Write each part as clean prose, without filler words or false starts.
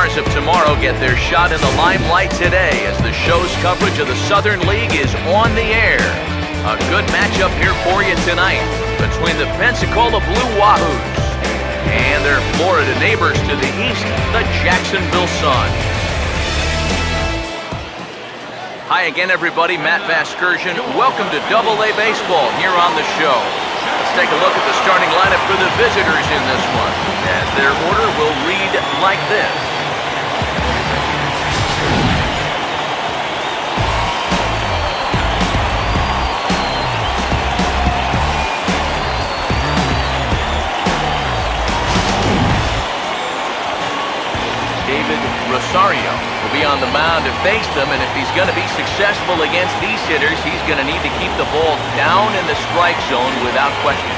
stars of tomorrow get their shot in the limelight today as the show's coverage of the Southern League is on the air. A good matchup here for you tonight between the Pensacola Blue Wahoos and their Florida neighbors to the east, the Jacksonville Sun. Hi again, everybody. Matt Vasgersian. Welcome to Double-A Baseball here on the show. Let's take a look at the starting lineup for the visitors in this one, as their order will read like this. David Rosario will be on the mound to face them, and if he's going to be successful against these hitters, he's going to need to keep the ball down in the strike zone without question.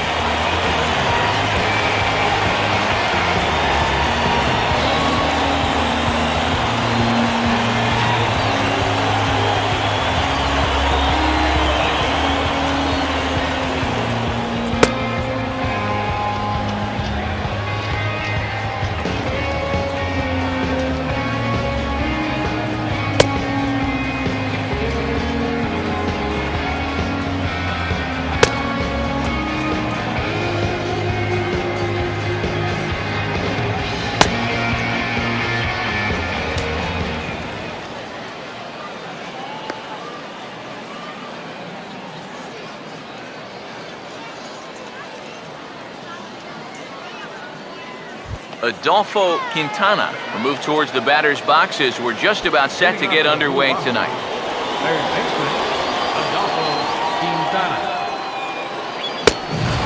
Adolfo Quintana will move towards the batter's box as we're just about set to get underway tonight.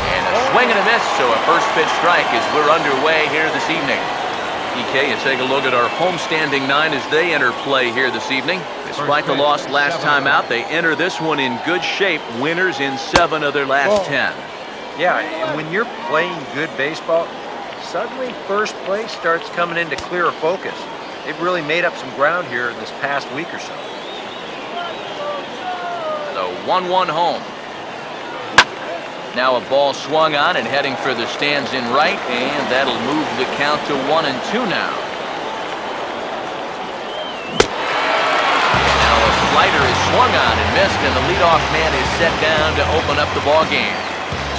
And a swing and a miss, so a first pitch strike as we're underway here this evening. EK, you take a look at our homestanding nine as they enter play here this evening. Despite the loss last time out, they enter this one in good shape, winners in 7 of their last 10. Yeah, and when you're playing good baseball, suddenly first place starts coming into clearer focus. They've really made up some ground here this past week or so. The 1-1 home. Now a ball swung on and heading for the stands in right, and that'll move the count to 1-2 now. Now a slider is swung on and missed, and the leadoff man is set down to open up the ball game.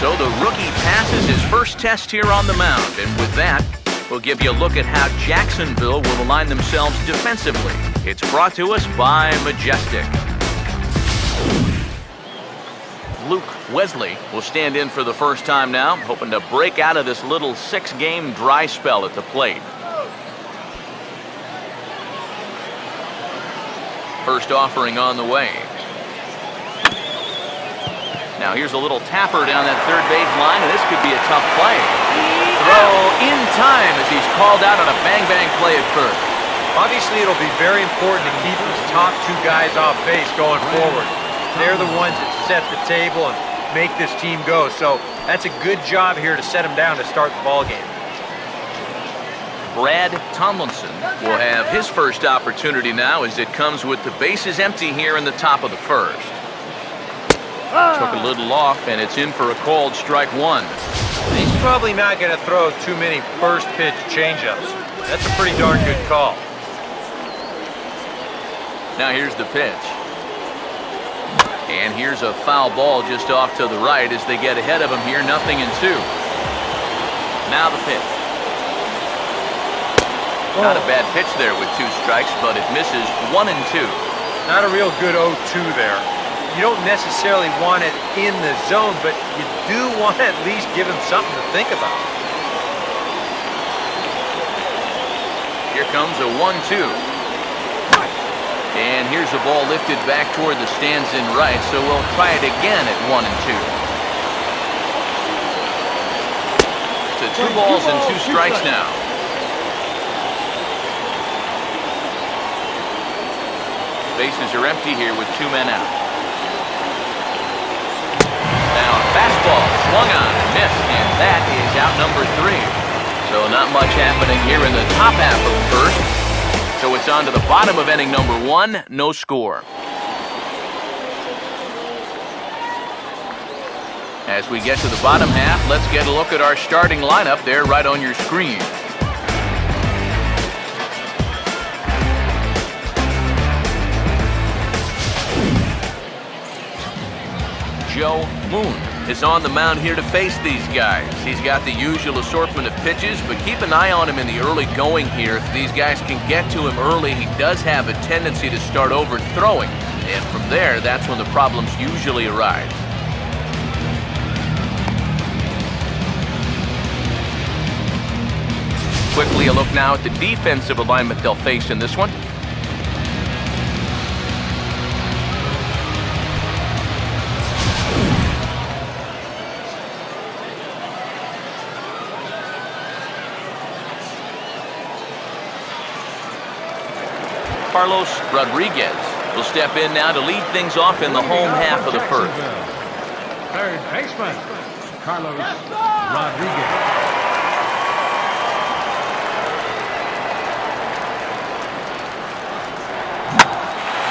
So the rookie passes his first test here on the mound, and with that, we'll give you a look at how Jacksonville will align themselves defensively. It's brought to us by Majestic. Luke Wesley will stand in for the first time now, hoping to break out of this little 6-game dry spell at the plate. First offering on the way. Now here's a little tapper down that third base line, and this could be a tough play. Throw in time as he's called out on a bang-bang play at first. Obviously, it'll be very important to keep these top 2 guys off base going forward. They're the ones that set the table and make this team go. So that's a good job here to set them down to start the ball game. Brad Tomlinson will have his first opportunity now as it comes with the bases empty here in the top of the first. Took a little off, and it's in for a called strike 1. He's probably not going to throw too many first pitch changeups. That's a pretty darn good call. Now here's the pitch. And here's a foul ball just off to the right as they get ahead of him here, 0-2. Now the pitch. Not a bad pitch there with 2 strikes, but it misses 1-2. Not a real good 0-2 there. You don't necessarily want it in the zone, but you do want to at least give him something to think about. Here comes a 1-2. And here's a ball lifted back toward the stands in right, so we'll try it again at 1-2. So 2 balls and 2 strikes now. Bases are empty here with 2 men out. Now a fastball swung on and missed, and that is out number 3. So not much happening here in the top half of the first. So it's on to the bottom of inning number 1, no score. As we get to the bottom half, let's get a look at our starting lineup there right on your screen. Joe Moon is on the mound here to face these guys. He's got the usual assortment of pitches, but keep an eye on him in the early going here. If these guys can get to him early, he does have a tendency to start overthrowing. And from there, that's when the problems usually arise. Quickly a look now at the defensive alignment they'll face in this one. Carlos Rodriguez will step in now to lead things off in the home half of the first. Third baseman, Carlos Rodriguez.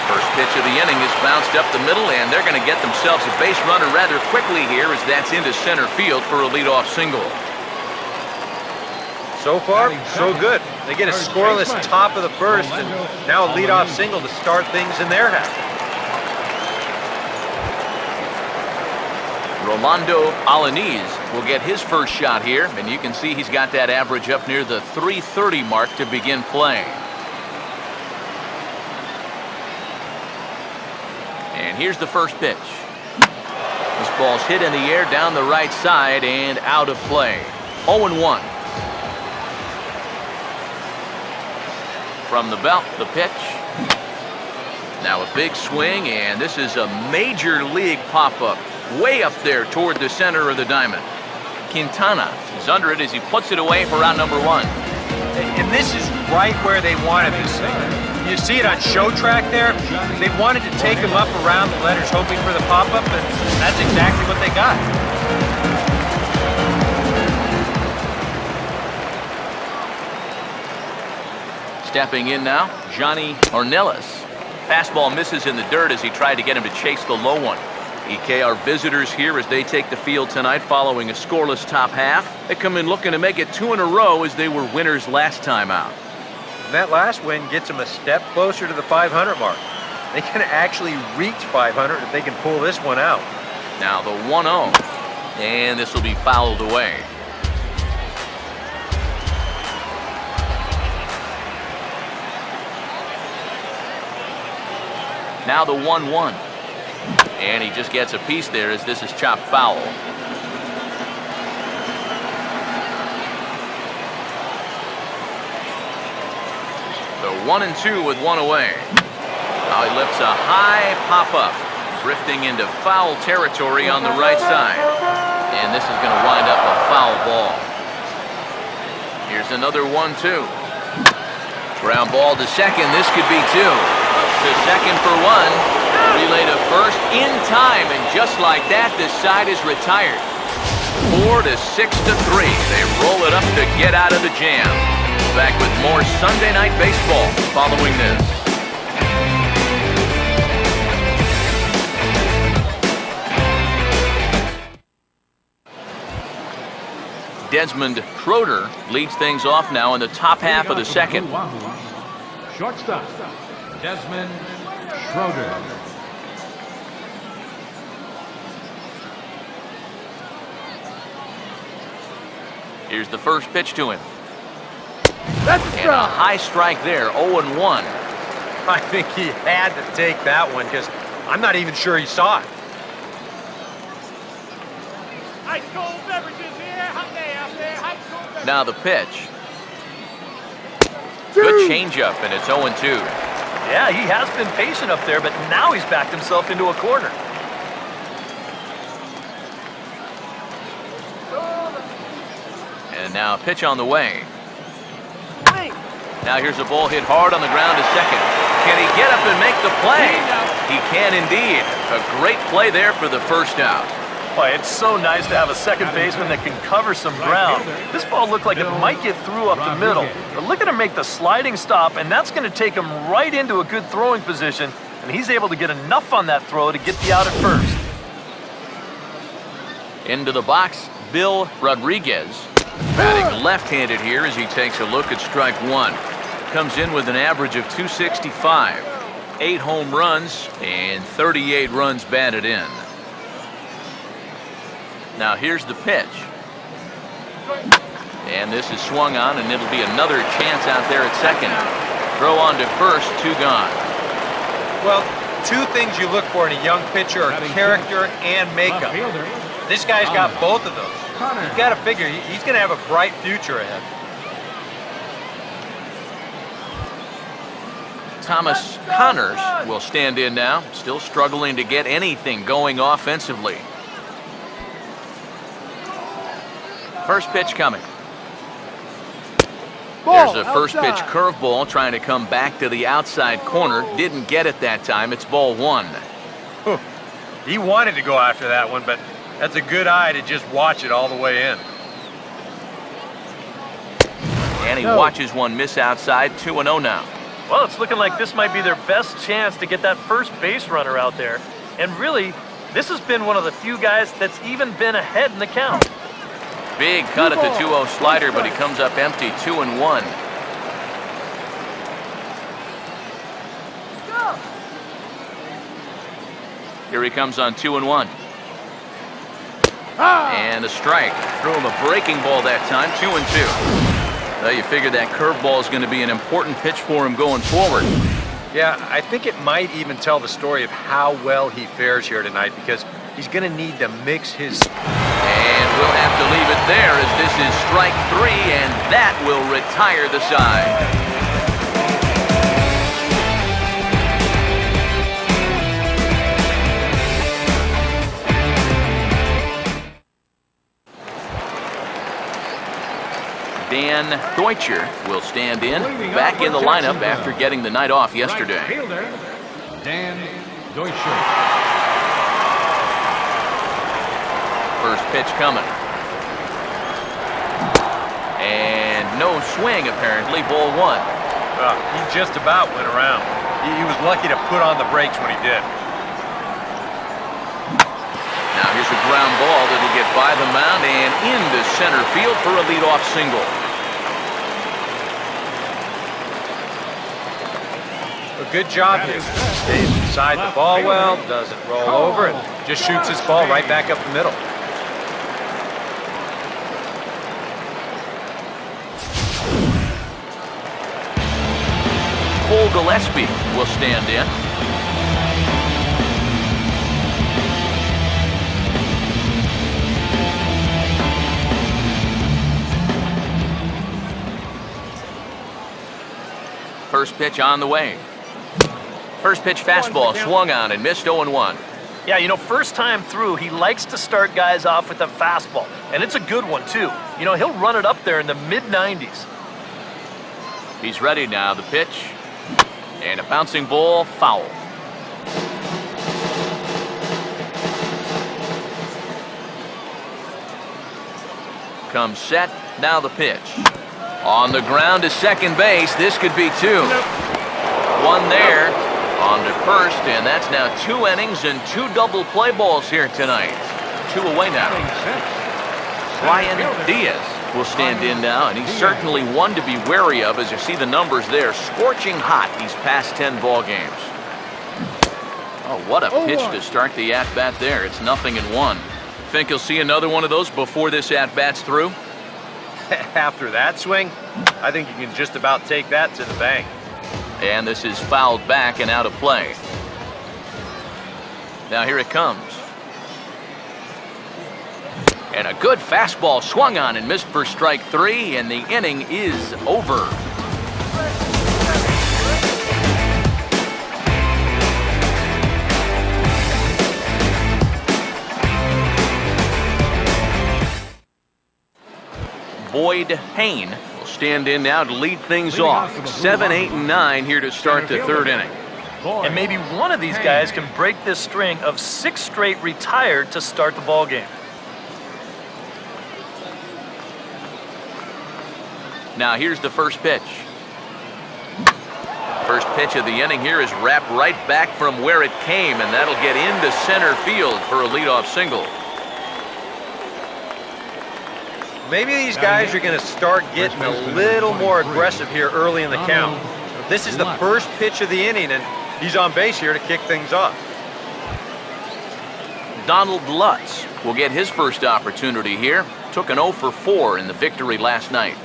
First pitch of the inning is bounced up the middle, and they're going to get themselves a base runner rather quickly here as that's into center field for a leadoff single. So far, so good. They get a scoreless top of the first, and now a leadoff single to start things in their half. Rolando Alanis will get his first shot here, and you can see he's got that average up near the 330 mark to begin play. And here's the first pitch. This ball's hit in the air down the right side and out of play. 0-1. From the belt, the pitch. Now a big swing, and this is a major league pop-up. Way up there toward the center of the diamond. Quintana is under it as he puts it away for out number one. And this is right where they wanted this thing. You see it on show track there. They wanted to take him up around the letters, hoping for the pop-up, and that's exactly what they got. Stepping in now, Johnny Ornelas. Fastball misses in the dirt as he tried to get him to chase the low one. EK are visitors here as they take the field tonight following a scoreless top half. They come in looking to make it 2 in a row as they were winners last time out. And that last win gets them a step closer to the 500 mark. They can actually reach 500 if they can pull this one out. Now the 1-0, and this will be fouled away. Now the 1-1. And he just gets a piece there as this is chopped foul. The 1-2 with one away. Now he lifts a high pop-up, drifting into foul territory on the right side. And this is going to wind up a foul ball. Here's another 1-2. Ground ball to second. This could be two. To second for one. Relay to first in time, and just like that, this side is retired. 4-6-3. They roll it up to get out of the jam. Back with more Sunday Night Baseball following this. Desmond Schroeder leads things off now in the top half of the second. Shortstop, Desmond Schroeder. Here's the first pitch to him. And a high strike there, 0-1. I think he had to take that one because I'm not even sure he saw it. Now the pitch. Good changeup, and it's 0-2. Yeah, he has been patient up there, but now he's backed himself into a corner. And now a pitch on the way. Now here's a ball hit hard on the ground to second. Can he get up and make the play? He can indeed. A great play there for the first out. Boy, it's so nice to have a second baseman that can cover some ground. This ball looked like it might get through up the middle, but look at him make the sliding stop, and that's going to take him right into a good throwing position, and he's able to get enough on that throw to get the out at first. Into the box, Bill Rodriguez. Batting left-handed here as he takes a look at strike one. Comes in with an average of 265. 8 home runs and 38 runs batted in. Now here's the pitch. And this is swung on, and it'll be another chance out there at second. Throw on to first, 2 gone. Well, 2 things you look for in a young pitcher are character and makeup. This guy's got both of those. You've got to figure he's going to have a bright future ahead. Thomas Connors will stand in now, still struggling to get anything going offensively. First pitch coming. There's a first pitch curveball trying to come back to the outside corner. Didn't get it that time. It's ball 1. He wanted to go after that one, but that's a good eye to just watch it all the way in. And he watches one miss outside. 2-0 now. Well, it's looking like this might be their best chance to get that first base runner out there. And really, this has been one of the few guys that's even been ahead in the count. Big cut at the 2-0 slider, but he comes up empty. 2-1. Here he comes on 2-1. And a strike. Threw him a breaking ball that time. 2-2. Well, you figure that curveball is going to be an important pitch for him going forward. Yeah, I think it might even tell the story of how well he fares here tonight, because he's going to need to mix his... And we'll have to leave it there, as this is strike 3, and that will retire the side. Dan Deutscher will stand in, back in the lineup after getting the night off yesterday. Fielder, Dan Deutscher. First pitch coming. And no swing, apparently. Ball 1. He just about went around. He was lucky to put on the brakes when he did. Now here's a ground ball that'll get by the mound and into center field for a leadoff single. A good job here. Stays inside the ball well, doesn't roll over, and just shoots this ball right back up the middle. Cole Gillespie will stand in. First pitch on the way. First pitch fastball swung on and missed. 0-1. Yeah, you know, first time through, he likes to start guys off with a fastball. And it's a good one, too. You know, he'll run it up there in the mid-90s. He's ready now. The pitch. And a bouncing ball, foul. Comes set. Now the pitch. On the ground to second base. This could be 2. One there. On to first, and that's now 2 innings and 2 double play balls here tonight. 2 away now. Brian Diaz will stand in now, and he's certainly one to be wary of, as you see the numbers there. Scorching hot these past 10 ball games. Oh, what a pitch to start the at-bat there. It's 0-1. Think you'll see another one of those before this at-bat's through? After that swing, I think you can just about take that to the bank. And this is fouled back and out of play. Now here it comes. And a good fastball swung on and missed for strike 3, and the inning is over. Boyd Hayne will stand in now to lead things off. 7, 8, and 9 here to start the 3rd inning. And maybe one of these guys can break this string of 6 straight retired to start the ball game. Now here's the first pitch. First pitch of the inning here is wrapped right back from where it came, and that'll get into center field for a leadoff single. Maybe these guys are going to start getting a little more aggressive here early in the count. This is the first pitch of the inning, and he's on base here to kick things off. Donald Lutz will get his first opportunity here. Took an 0 for 4 in the victory last night.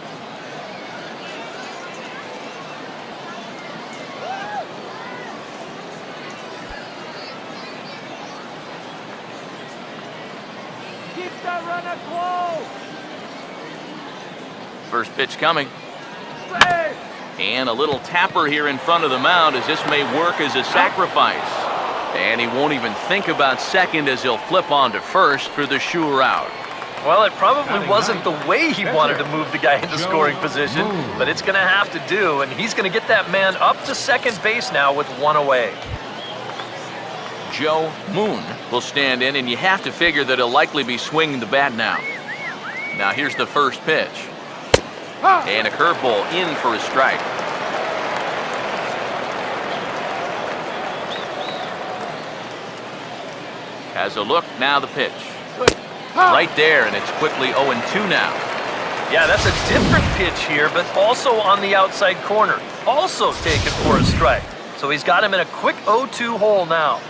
Keep that runner close. First pitch coming. And a little tapper here in front of the mound as this may work as a sacrifice. And he won't even think about second as he'll flip on to first for the sure out. Well, it probably wasn't the way he wanted to move the guy into scoring position, but it's going to have to do, and he's going to get that man up to second base now with one away. Joe Moon will stand in, and you have to figure that he'll likely be swinging the bat now. Now here's the first pitch. And a curveball in for a strike. Has a look, now the pitch. Right there, and it's quickly 0-2 now. Yeah, that's a different pitch here, but also on the outside corner. Also taken for a strike. So he's got him in a quick 0-2 hole now.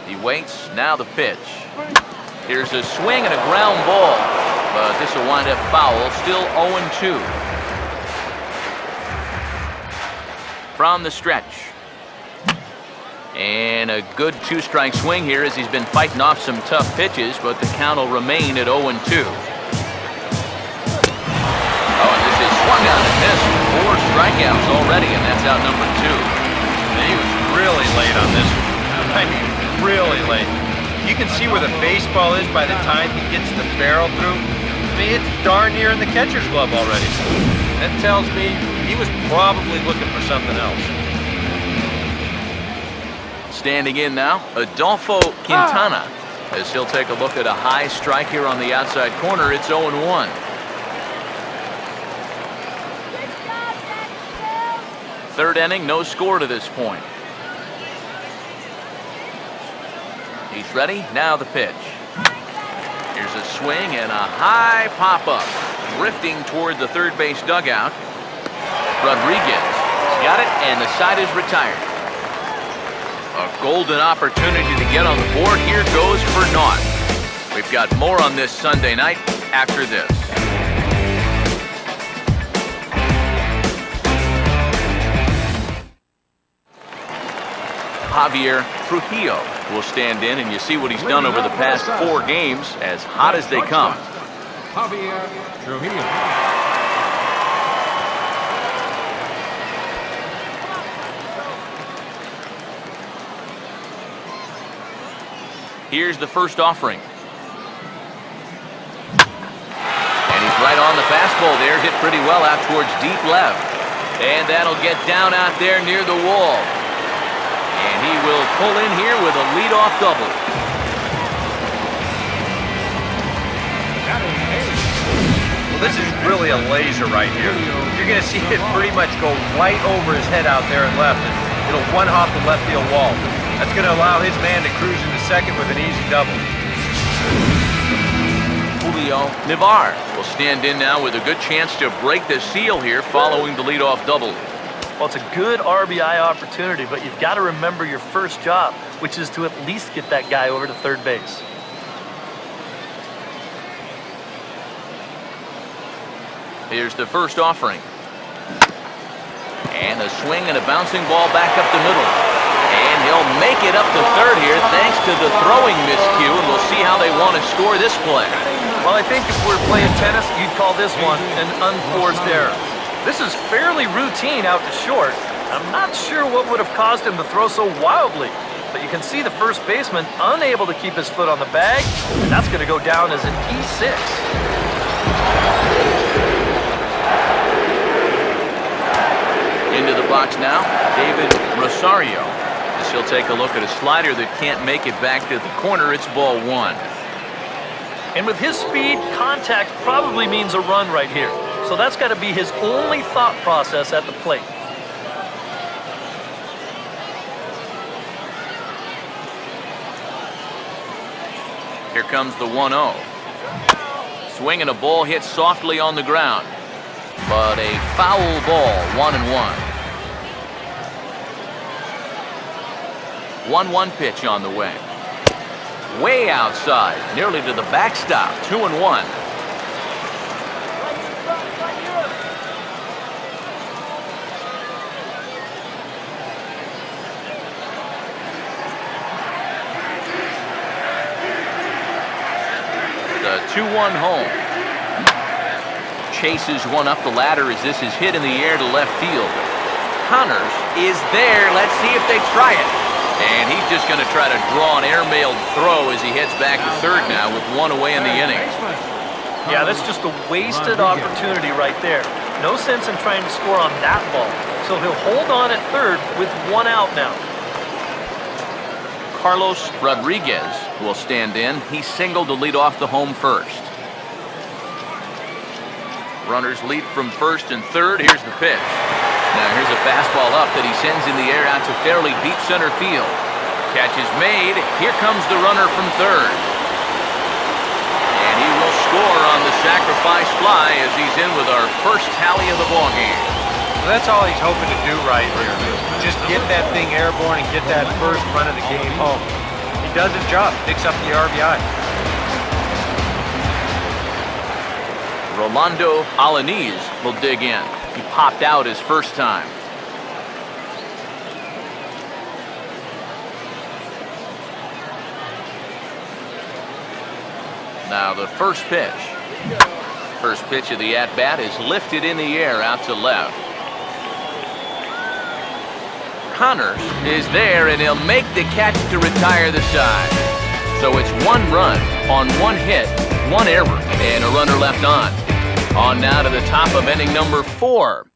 He waits, now the pitch. Here's a swing and a ground ball. But this will wind up foul, still 0-2. From the stretch. And a good two-strike swing here as he's been fighting off some tough pitches, but the count will remain at 0-2. Oh, and this is swung on and missed. 4 strikeouts already, and that's out number 2. And he was really late on this one. I mean, really late. You can see where the baseball is by the time he gets the barrel through. I mean, it's darn near in the catcher's glove already. That tells me he was probably looking for something else. Standing in now, Adolfo Quintana, as he'll take a look at a high strike here on the outside corner. It's 0-1. Third inning, no score to this point. He's ready, now the pitch. Here's a swing and a high pop-up. Drifting toward the third base dugout. Rodriguez got it, and the side is retired. A golden opportunity to get on the board. Here goes for naught. We've got more on this Sunday night after this. Javier Trujillo will stand in, and you see what he's done over the past 4 games, as hot as they come. Javier Trujillo. Here's the first offering. And he's right on the fastball there, hit pretty well out towards deep left. And that'll get down out there near the wall. And he will pull in here with a leadoff double. Well, this is really a laser right here. You're going to see it pretty much go right over his head out there and left. And it'll one-hop the left field wall. That's going to allow his man to cruise into second with an easy double. Julio Navar will stand in now with a good chance to break the seal here following the leadoff double. Well, it's a good RBI opportunity, but you've got to remember your first job, which is to at least get that guy over to third base. Here's the first offering. And a swing and a bouncing ball back up the middle. And he'll make it up to third here thanks to the throwing miscue, and we'll see how they want to score this play. Well, I think if we're playing tennis, you'd call this one an unforced error. This is fairly routine out to short. I'm not sure what would have caused him to throw so wildly, but you can see the first baseman unable to keep his foot on the bag, and that's going to go down as an E6. Into the box now, David Rosario. As he'll take a look at a slider that can't make it back to the corner. It's ball 1. And with his speed, contact probably means a run right here. So that's got to be his only thought process at the plate. Here comes the 1-0. Swing and a ball hit softly on the ground. But a foul ball, 1-1. 1-1 pitch on the way. Way outside, nearly to the backstop. 2-1. The 2-1 home. Chases one up the ladder as this is hit in the air to left field. Connors is there. Let's see if they try it. And he's just going to try to draw an airmailed throw as he heads back to third now with one away in the inning. Yeah, that's just a wasted opportunity right there. No sense in trying to score on that ball. So he'll hold on at third with one out now. Carlos Rodriguez will stand in. He singled to lead off the home first. Runners lead from first and third. Here's the pitch. Now here's a fastball up that he sends in the air out to fairly deep center field. Catch is made. Here comes the runner from third. And he will score on the sacrifice fly as he's in with our first tally of the ballgame. Well, that's all he's hoping to do right here. Just get that thing airborne and get that first run of the game home. He does his job. Picks up the RBI. Rolando Alanis will dig in. He popped out his first time. Now the first pitch. First pitch of the at-bat is lifted in the air out to left. Connors is there, and he'll make the catch to retire the side. So it's one run on one hit, one error, and a runner left on. On now to the top of inning number 4.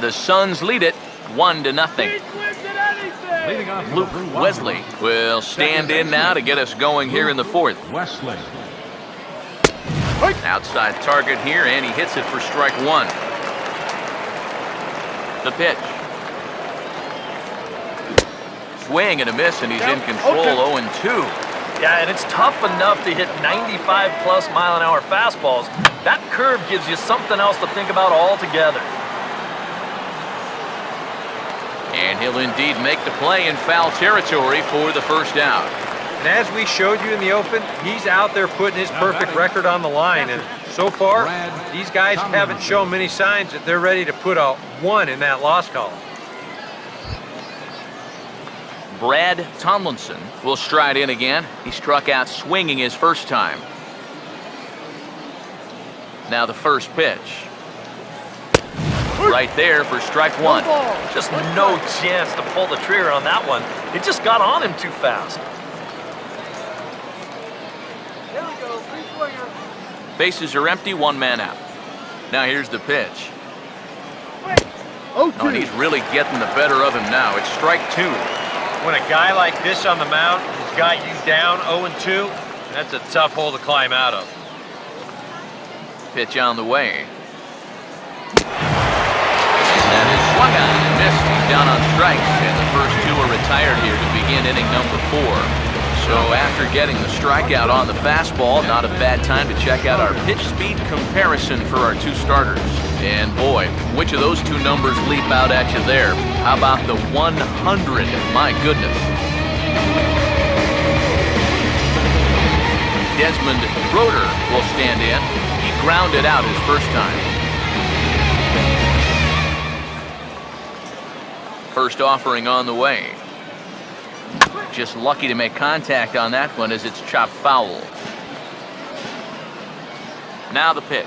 The Suns lead it 1-0. Luke Wesley will stand in now to get us going here in the 4th. Wesley. Outside target here, and he hits it for strike 1. The pitch. Swing and a miss, and he's in control. 0-2. Yeah, and it's tough enough to hit 95-plus mile-an-hour fastballs. That curve gives you something else to think about altogether. And he'll indeed make the play in foul territory for the first out. And as we showed you in the open, he's out there putting his perfect record on the line. And so far, these guys haven't shown many signs that they're ready to put a 1 in that loss column. Brad Tomlinson will stride in again. He struck out swinging his first time. Now the first pitch. Right there for strike 1. Just no chance to pull the trigger on that one. It just got on him too fast. Here we go, free swinger. Bases are empty, one man out. Now here's the pitch. Oh, and he's really getting the better of him now. It's strike 2. When a guy like this on the mound has got you down 0-2, that's a tough hole to climb out of. Pitch on the way. That is swung on and missed. He's down on strikes, and the first 2 are retired here to begin inning number 4. So after getting the strikeout on the fastball, not a bad time to check out our pitch speed comparison for our 2 starters. And boy, which of those 2 numbers leap out at you there? How about the 100? My goodness. Desmond Broder will stand in. He grounded out his first time. First offering on the way. Just lucky to make contact on that one as it's chopped foul. Now the pitch.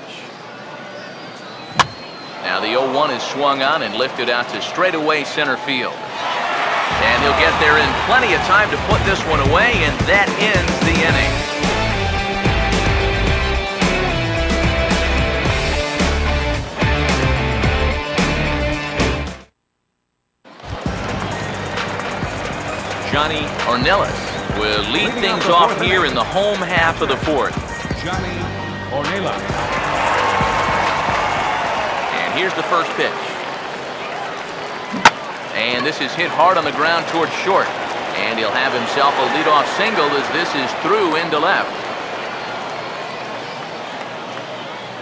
Now the 0-1 is swung on and lifted out to straightaway center field. And he'll get there in plenty of time to put this one away, and that ends the inning. Johnny Ornelas will lead things off here in the home half of the 4th. Johnny Ornelas. And here's the first pitch. And this is hit hard on the ground towards short. And he'll have himself a leadoff single as this is through into left.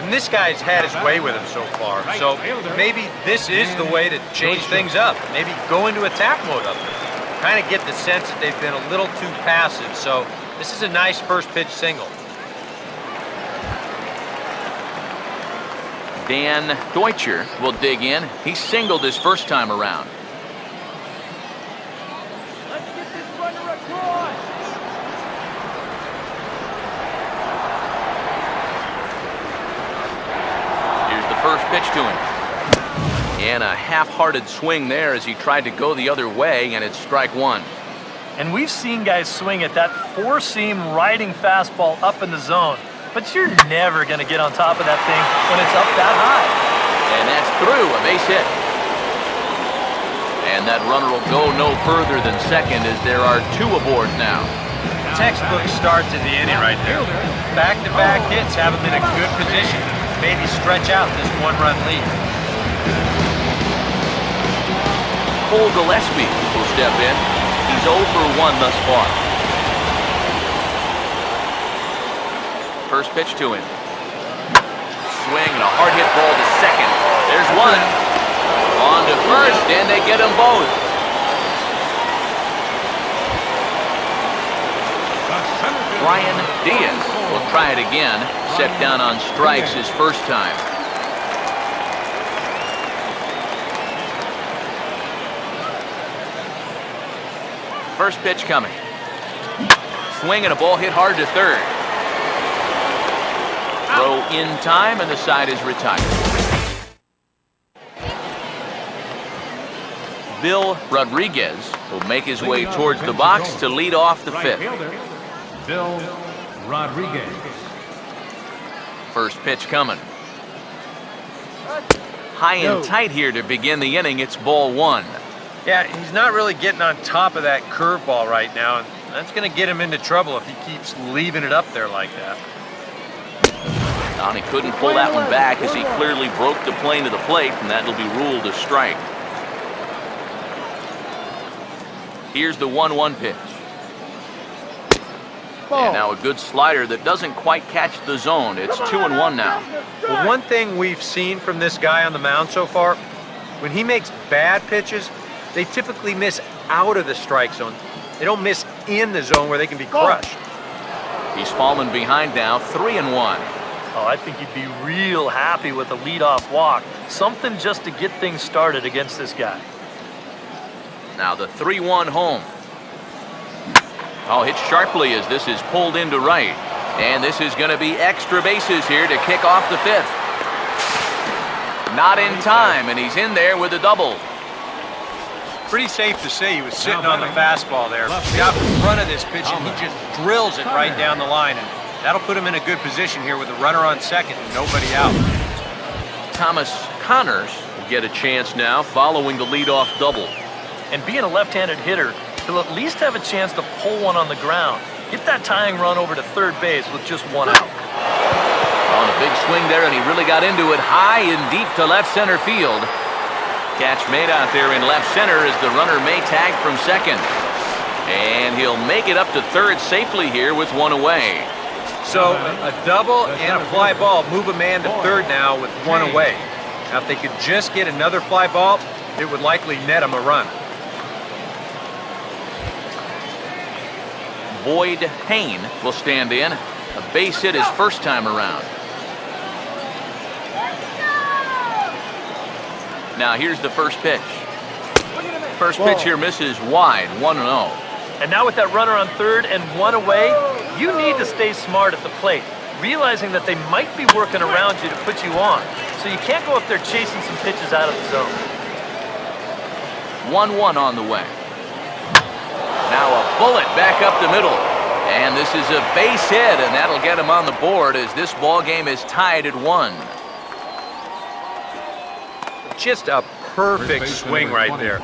And this guy's had his way with him so far. So maybe this is the way to change things up. Maybe go into attack mode up there. kind of get the sense that they've been a little too passive. So this is a nice first pitch single. Dan Deutscher will dig in. He singled his first time around. Let's get this runner across. Here's the first pitch to him. And a half-hearted swing there as he tried to go the other way, and it's strike one. And we've seen guys swing at that four-seam riding fastball up in the zone. But you're never going to get on top of that thing when it's up that high. And that's through, a base hit. And that runner will go no further than second as there are two aboard now. Textbook start to the inning right there. Back-to-back hits have them in a good position. Maybe stretch out this one-run lead. Cole Gillespie will step in. He's 0 for 1 thus far. First pitch to him. Swing and a hard hit ball to second. There's one. On to first, and they get them both. Brian Diaz will try it again. Set down on strikes his first time. First pitch coming. Swing and a ball hit hard to third. Throw in time, and the side is retired. Bill Rodriguez will make his way towards the box to lead off the fifth. Bill Rodriguez. First pitch coming. High and tight here to begin the inning. It's ball one. Yeah, he's not really getting on top of that curveball right now, and that's going to get him into trouble if he keeps leaving it up there like that. He couldn't pull that one back as he clearly broke the plane of the plate, and that'll be ruled a strike. Here's the 1-1 pitch. And now a good slider that doesn't quite catch the zone. It's 2-1 now. Well, one thing we've seen from this guy on the mound so far, when he makes bad pitches, they typically miss out of the strike zone. They don't miss in the zone where they can be crushed. He's fallen behind now, 3-1. Oh, I think he'd be real happy with a leadoff walk. Something just to get things started against this guy. Now the 3-1 home. Oh, hit sharply as this is pulled into right. And this is going to be extra bases here to kick off the fifth. Not in time, and he's in there with a double. Pretty safe to say he was sitting on the fastball there. He got in front of this pitch, and he just drills it right down the line. And that'll put him in a good position here with a runner on second and nobody out. Thomas Connors will get a chance now following the leadoff double. And being a left-handed hitter, he'll at least have a chance to pull one on the ground. Get that tying run over to third base with just one out. On a big swing there, and he really got into it high and deep to left center field. Catch made out there in left center as the runner may tag from second. And he'll make it up to third safely here with one away. So a double and a fly ball move a man to third now with one away. Now if they could just get another fly ball, it would likely net him a run. Boyd Hayne will stand in. A base hit his first time around. Now here's the first pitch. First pitch here misses wide, 1-0. And now with that runner on third and one away, you need to stay smart at the plate, realizing that they might be working around you to put you on. So you can't go up there chasing some pitches out of the zone. 1-1 on the way. Now a bullet back up the middle. And this is a base hit, and that'll get him on the board as this ball game is tied at 1. Just a perfect swing right there.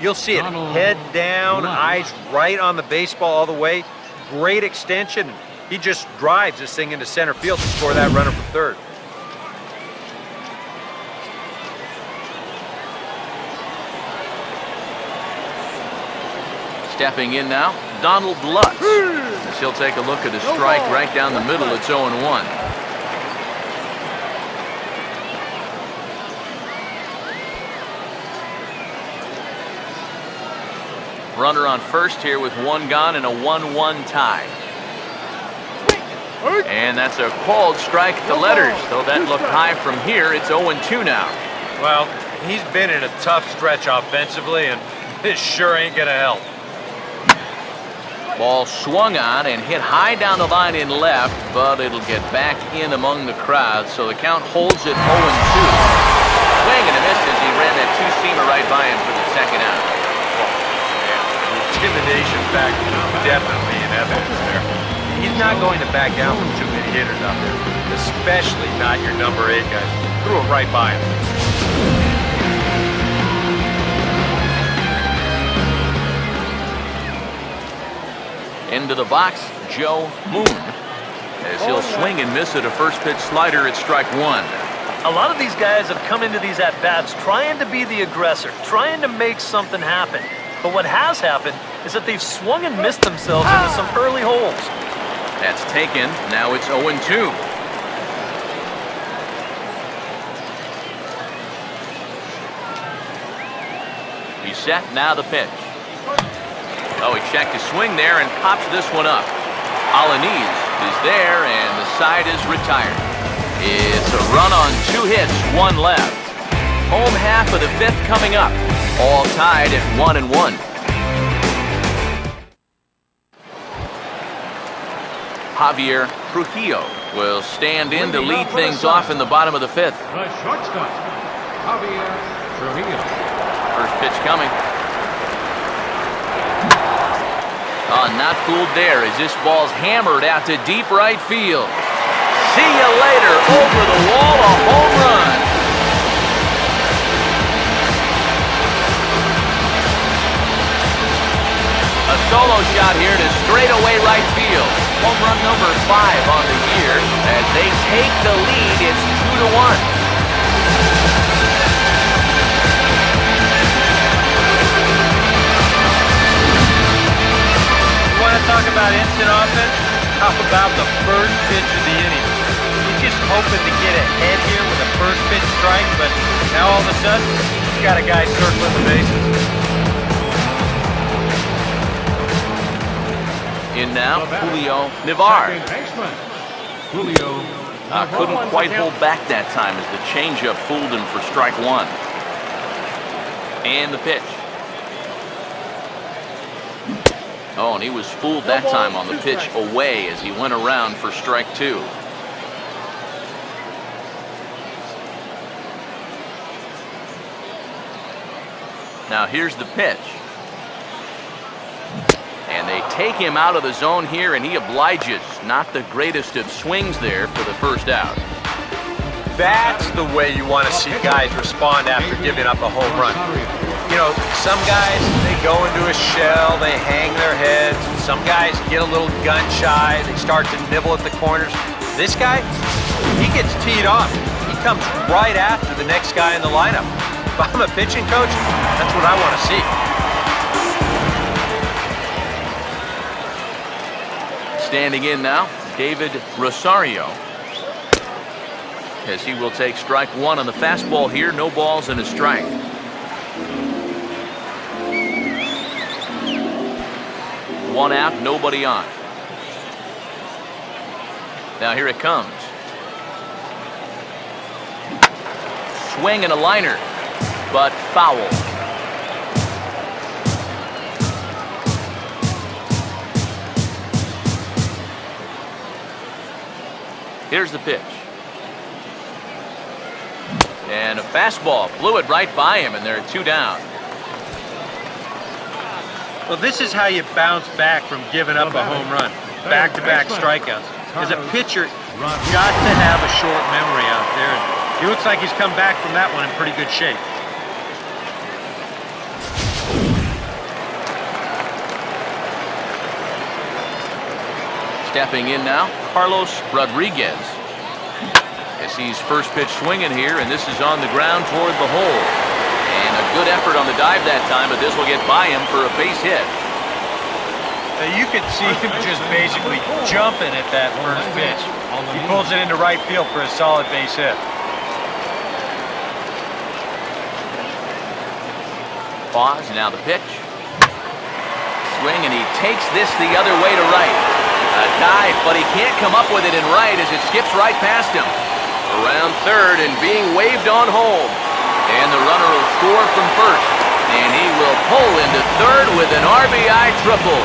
You'll see it head down, eyes right on the baseball all the way. Great extension. He just drives this thing into center field to score that runner from third. Stepping in now, Donald Lutz. He'll take a look at a strike right down the middle. It's 0-1. Runner on first here with one gone and a 1-1 tie. And that's a called strike at the letters. Though that looked high from here, it's 0-2 now. Well, he's been in a tough stretch offensively, and this sure ain't gonna help. Ball swung on and hit high down the line in left, but it'll get back in among the crowd, so the count holds at 0-2. Swing and a miss as he ran that two-seamer right by him for the second out. The intimidation factor is definitely in evidence there. He's not going to back down from too many hitters out there, especially not your number 8 guys. Threw it right by him. Into the box, Joe Moon, as he'll swing and miss at a first pitch slider at strike 1. A lot of these guys have come into these at-bats trying to be the aggressor, trying to make something happen. But what has happened is that they've swung and missed themselves into some early holes. That's taken. Now it's 0-2. He's set. Now the pitch. Oh, he checked his swing there and pops this one up. Alaniz is there, and the side is retired. It's a run on 2 hits, 1 left. Home half of the 5th coming up. All tied at 1-1. Javier Trujillo will stand in to lead things off in the bottom of the 5th. The shortstop, Javier Trujillo. First pitch coming. Oh, not fooled there as this ball's hammered out to deep right field. See you later. Over the wall, a home run. A solo shot here to straightaway right field. Home run number 5 on the year. As they take the lead, it's 2-1. Talk about instant offense. How about the first pitch of the inning? He's just hoping to get ahead here with a first pitch strike, but now all of a sudden, he's got a guy circling the bases. In now, Julio Navar. Julio Couldn't quite hold back that time as the changeup fooled him for strike 1. And the pitch. Oh, and he was fooled that time on the pitch away as he went around for strike 2. Now here's the pitch. And they take him out of the zone here, and he obliges. Not the greatest of swings there for the first out. That's the way you want to see guys respond after giving up a home run. You know, some guys, they go into a shell, they hang their heads. Some guys get a little gun shy, they start to nibble at the corners. This guy, he gets teed off. He comes right after the next guy in the lineup. If I'm a pitching coach, that's what I want to see. Standing in now, David Rosario, as he will take strike 1 on the fastball here. No balls and a strike. One out, nobody on. Now here it comes. Swing and a liner, but foul. Here's the pitch. And a fastball blew it right by him, and there are 2 down. Well, this is how you bounce back from giving up a home run. Back-to-back strikeouts. As a pitcher, you've got to have a short memory out there. And he looks like he's come back from that one in pretty good shape. Stepping in now, Carlos Rodriguez. As he's first pitch swinging here, and this is on the ground toward the hole. And a good effort on the dive that time, but this will get by him for a base hit. Now you can see him just basically jumping at that first pitch. He pulls it into right field for a solid base hit. Pause, now the pitch. swing, and he takes this the other way to right. A dive, but he can't come up with it in right as it skips right past him. Around third and being waved on home. And the runner will score from first. And he will pull into third with an RBI triple.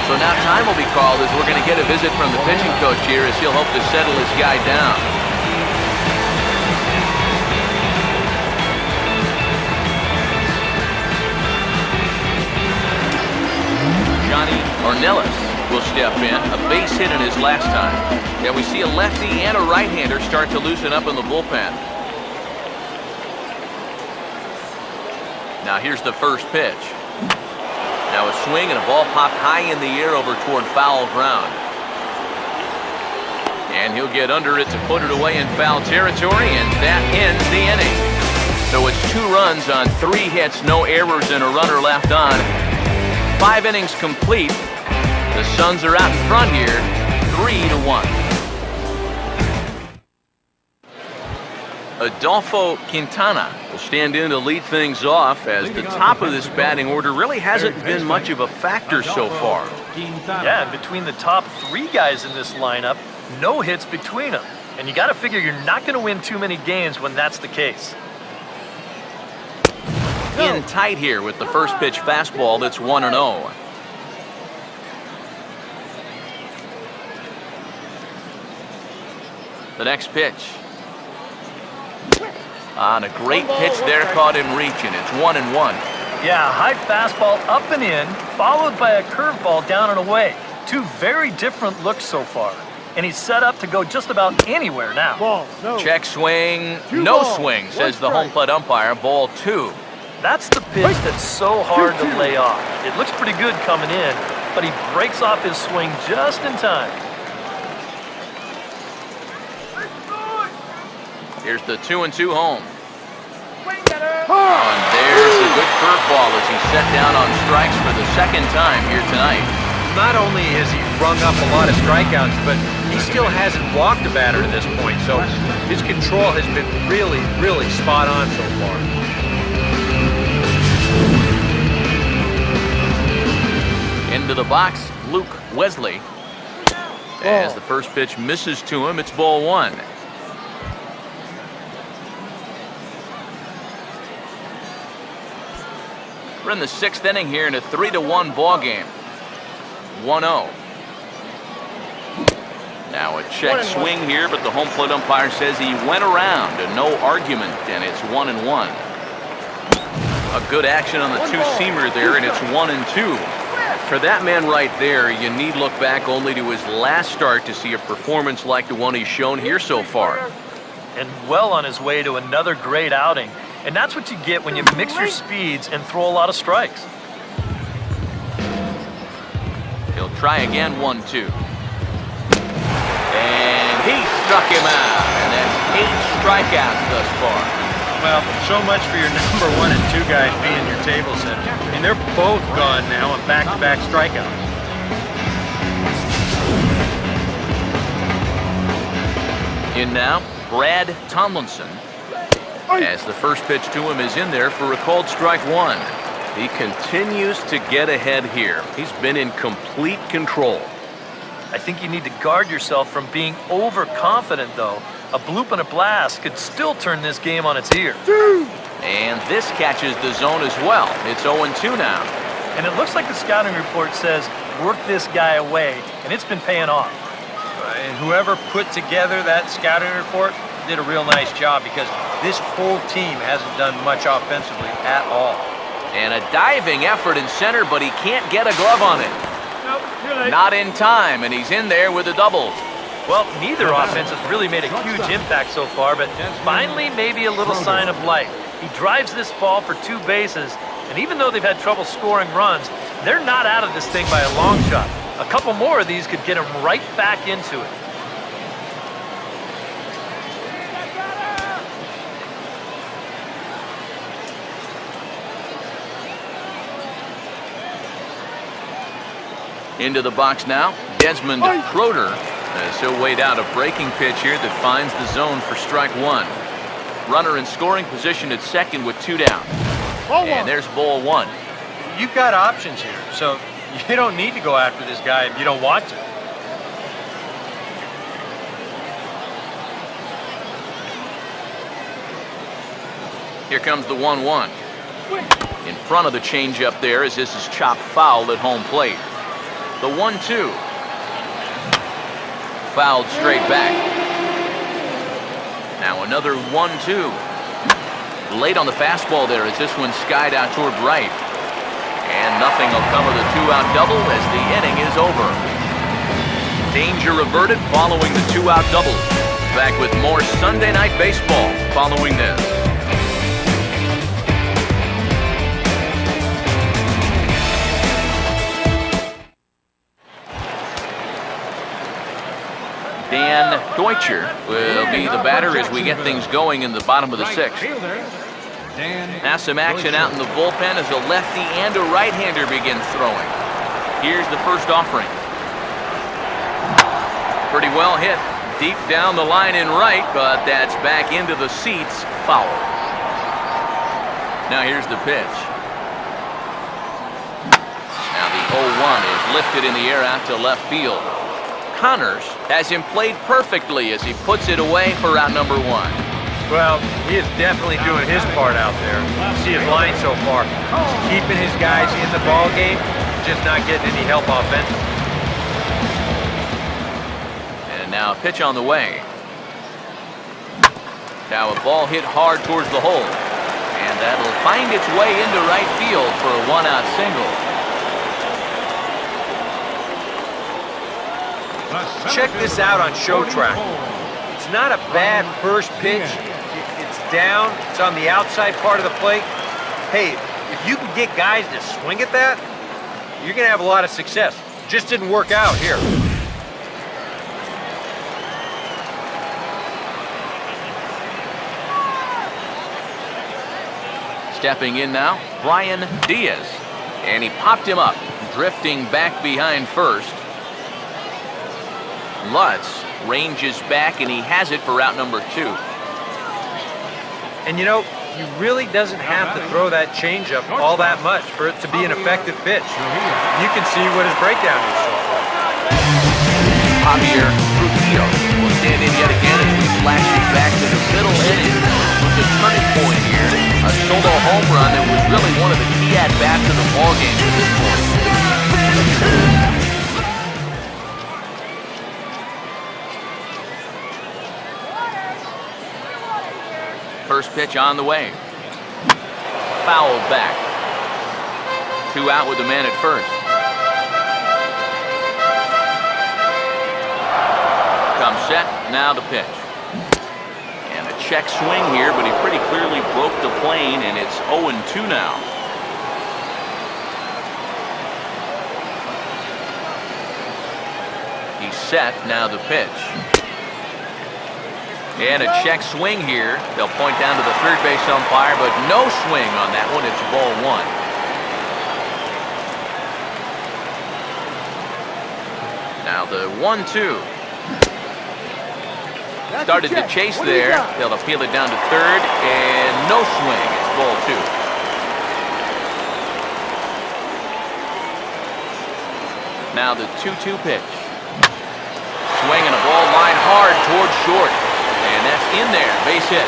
So now time will be called as we're going to get a visit from the pitching coach here as he'll hope to settle his guy down. Johnny Ornelas will step in, a base hit in his last time. Yeah, we see a lefty and a right-hander start to loosen up in the bullpen. Now here's the first pitch. Now a swing and a ball popped high in the air over toward foul ground. And he'll get under it to put it away in foul territory, and that ends the inning. So it's 2 runs on 3 hits, no errors, and a runner left on. 5 innings complete. The Suns are out in front here, 3-1. Adolfo Quintana will stand in to lead things off as the top of this batting order really hasn't been much of a factor so far. Yeah, and between the top 3 guys in this lineup, no hits between them. And you got to figure you're not going to win too many games when that's the case. In tight here with the first pitch fastball that's 1-0. The next pitch. On a great pitch there, caught in reach, and it's 1-1. Yeah, high fastball up and in, followed by a curveball down and away. 2 very different looks so far. And he's set up to go just about anywhere now. Check swing, no swing, says the home plate umpire. Ball 2. That's the pitch that's so hard to lay off. It looks pretty good coming in, but he breaks off his swing just in time. Here's the 2-2 home. And there's a good curveball as he's set down on strikes for the second time here tonight. Not only has he rung up a lot of strikeouts, but he still hasn't walked a batter to this point. So his control has been really, really spot on so far. Into the box, Luke Wesley. As the first pitch misses to him, it's ball 1. We're in the 6th inning here in a 3-1 ball game. 1-0. Now a check swing here, but the home plate umpire says he went around, and no argument, and it's 1-1. A good action on the 2-seamer there, and it's 1-2. For that man right there, you need look back only to his last start to see a performance like the one he's shown here so far. And well on his way to another great outing. And that's what you get when you mix your speeds and throw a lot of strikes. He'll try again, 1-2. And he struck him out. And that's 8 strikeouts thus far. Well, so much for your number 1 and 2 guys being your table setter. I mean, they're both gone now on back-to-back strikeouts. In now, Brad Tomlinson. As the first pitch to him is in there for a called strike 1. He continues to get ahead here. He's been in complete control. I think you need to guard yourself from being overconfident, though. A bloop and a blast could still turn this game on its ear. And this catches the zone as well. It's 0-2 now. And it looks like the scouting report says, work this guy away, and it's been paying off. And whoever put together that scouting report did a real nice job, because this whole team hasn't done much offensively at all. And a diving effort in center, but he can't get a glove on it. Not in time, and he's in there with a double. Well, neither offense has really made a huge impact so far, but finally maybe a little sign of life. He drives this ball for 2 bases, and even though they've had trouble scoring runs, they're not out of this thing by a long shot. A couple more of these could get him right back into it. Into the box now, Desmond Schroeder, as he'll wait out a breaking pitch here that finds the zone for strike 1. Runner in scoring position at second with 2 down. And there's ball 1. you've got options here, so you don't need to go after this guy if you don't want to. Here comes the 1-1. In front of the changeup there as this is chopped foul at home plate. The 1-2. Fouled straight back. Now another 1-2. Late on the fastball there as this one skied out toward right. And nothing will come of the 2-out double as the inning is over. Danger averted following the 2-out double. Back with more Sunday Night Baseball following this. Dan Deutscher will be the batter as we get things going in the bottom of the sixth. Now some action out in the bullpen as a lefty and a right-hander begins throwing. Here's the first offering. Pretty well hit. Deep down the line in right, but that's back into the seats. Foul. Now here's the pitch. Now the 0-1 is lifted in the air out to left field. Connors has him played perfectly as he puts it away for out number 1. Well, he is definitely doing his part out there. You see his line so far. He's keeping his guys in the ball game, just not getting any help offensively. And now a pitch on the way. Now a ball hit hard towards the hole. And that'll find its way into right field for a 1-out single. Check this out on Show Track. It's not a bad first pitch. It's down. It's on the outside part of the plate. Hey, if you can get guys to swing at that, you're going to have a lot of success. Just didn't work out here. Stepping in now, Brian Diaz. And he popped him up, drifting back behind first. Lutz ranges back, and he has it for out number 2. And you know, he really doesn't have to throw that changeup all that much for it to be an effective pitch. You can see what his breakdown is so far. Javier Trujillo will stand in yet again as we flash it back to the middle inning. With the turning point here, a solo home run that was really one of the key at-bats of the ballgame at this point. First pitch on the way. Fouled back. 2 out with the man at first. Comes set, now the pitch. And a check swing here, but he pretty clearly broke the plane, and it's 0-2 now. He's set, now the pitch. And a check swing here. They'll point down to the third base umpire, but no swing on that one. It's ball 1. Now the 1-2. Started to chase there. They'll appeal it down to third, and no swing. It's ball 2. Now the 2-2 pitch. Swinging a ball line hard towards short. And that's in there, base hit.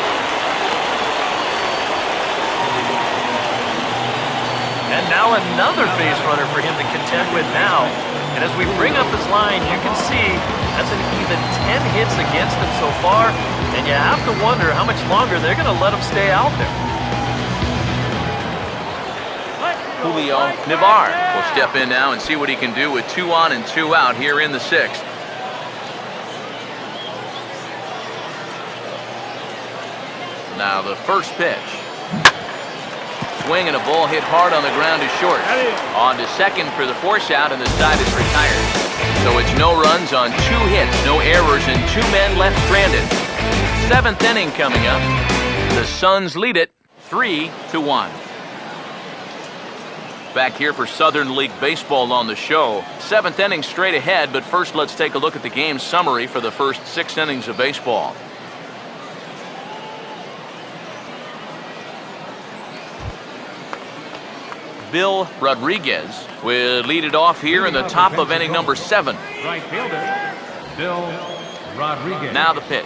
And now another base runner for him to contend with now. And as we bring up his line, you can see that's an even 10 hits against him so far. And you have to wonder how much longer they're going to let him stay out there. Julio Navar will step in now and see what he can do with 2 on and 2 out here in the 6th. Now the first pitch. Swing and a ball hit hard on the ground to short. On to second for the force out, and the side is retired. So it's no runs on 2 hits, no errors, and 2 men left stranded. 7th inning coming up. The Suns lead it 3-1. Back here for Southern League Baseball on the show. 7th inning straight ahead, but first let's take a look at the game summary for the first 6 innings of baseball. Bill Rodriguez will lead it off here in the top of inning number 7. Right fielder, Bill Rodriguez. Now the pitch.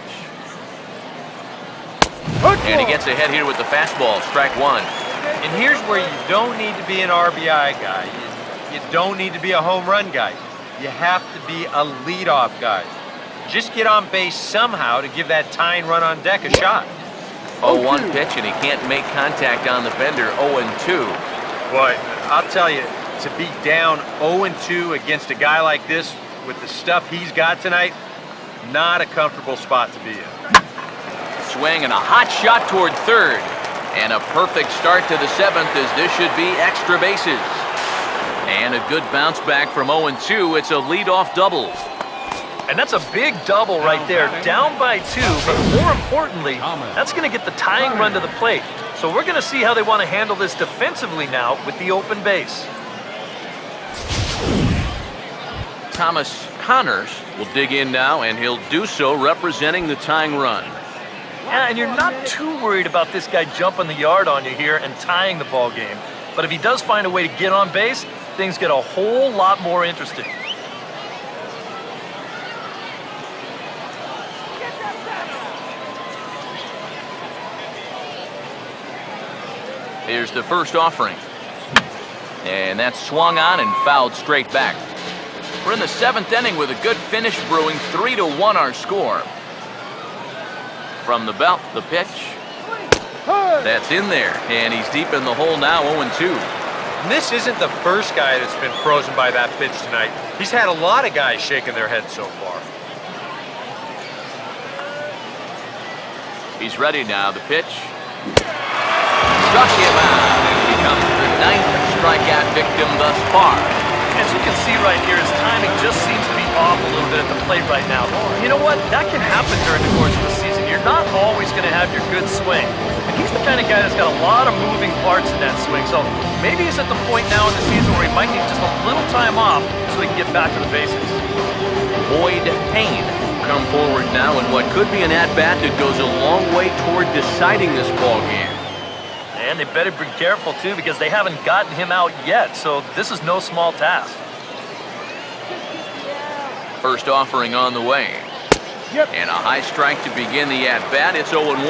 And he gets ahead here with the fastball, strike 1. And here's where you don't need to be an RBI guy. You don't need to be a home run guy. You have to be a leadoff guy. Just get on base somehow to give that tying run on deck a shot. 0-1 pitch, and he can't make contact on the bender. 0-2. Boy, I'll tell you, to be down 0-2 against a guy like this with the stuff he's got tonight, not a comfortable spot to be in. Swing and a hot shot toward third. And a perfect start to the 7th, as this should be extra bases. And a good bounce back from 0-2. It's a leadoff double. And that's a big double right there, down by 2, but more importantly, that's going to get the tying run to the plate. So we're going to see how they want to handle this defensively now with the open base. Thomas Connors will dig in now, and he'll do so representing the tying run. Yeah, and you're not too worried about this guy jumping the yard on you here and tying the ball game. But if he does find a way to get on base, things get a whole lot more interesting. Here's the first offering. And that's swung on and fouled straight back. We're in the 7th inning with a good finish brewing. 3-1 our score. From the belt, the pitch. That's in there, and he's deep in the hole now, 0-2. And this isn't the first guy that's been frozen by that pitch tonight. He's had a lot of guys shaking their heads so far. He's ready now, the pitch. Struck him out, and becomes the 9th strikeout victim thus far. As you can see right here, his timing just seems to be off a little bit at the plate right now. You know what? That can happen during the course of the season. You're not always going to have your good swing. And he's the kind of guy that's got a lot of moving parts in that swing. So maybe he's at the point now in the season where he might need just a little time off so he can get back to the basics. Boyd Payne will come forward now in what could be an at-bat that goes a long way toward deciding this ball game. And they better be careful, too, because they haven't gotten him out yet. So this is no small task. First offering on the way. And a high strike to begin the at-bat. It's 0-1.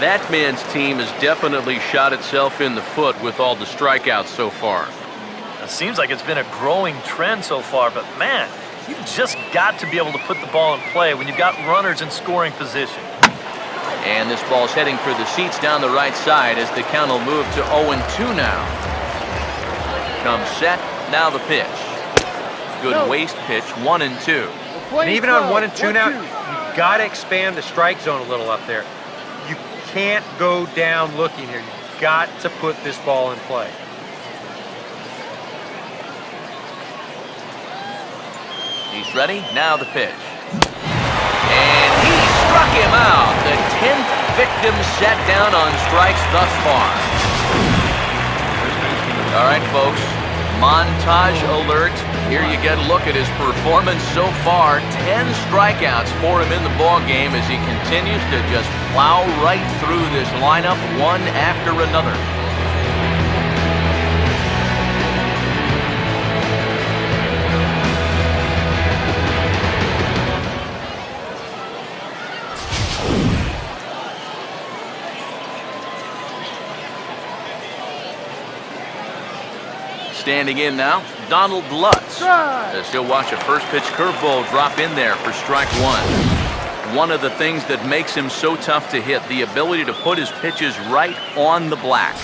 That man's team has definitely shot itself in the foot with all the strikeouts so far. It seems like it's been a growing trend so far, but man, you've just got to be able to put the ball in play when you've got runners in scoring position. And this ball's heading for the seats down the right side as the count will move to 0-2 now. Comes set, now the pitch. Good waist pitch, 1-2. And even on 1-2 now, you've got to expand the strike zone a little up there. You can't go down looking here. You've got to put this ball in play. He's ready, now the pitch. And he struck him out. The 10th victim set down on strikes thus far. All right, folks, montage alert. Here you get a look at his performance so far. 10 strikeouts for him in the ball game as he continues to just plow right through this lineup one after another. Standing in now, Donald Lutz, as he'll watch a first pitch curveball drop in there for strike 1. One of the things that makes him so tough to hit, the ability to put his pitches right on the black.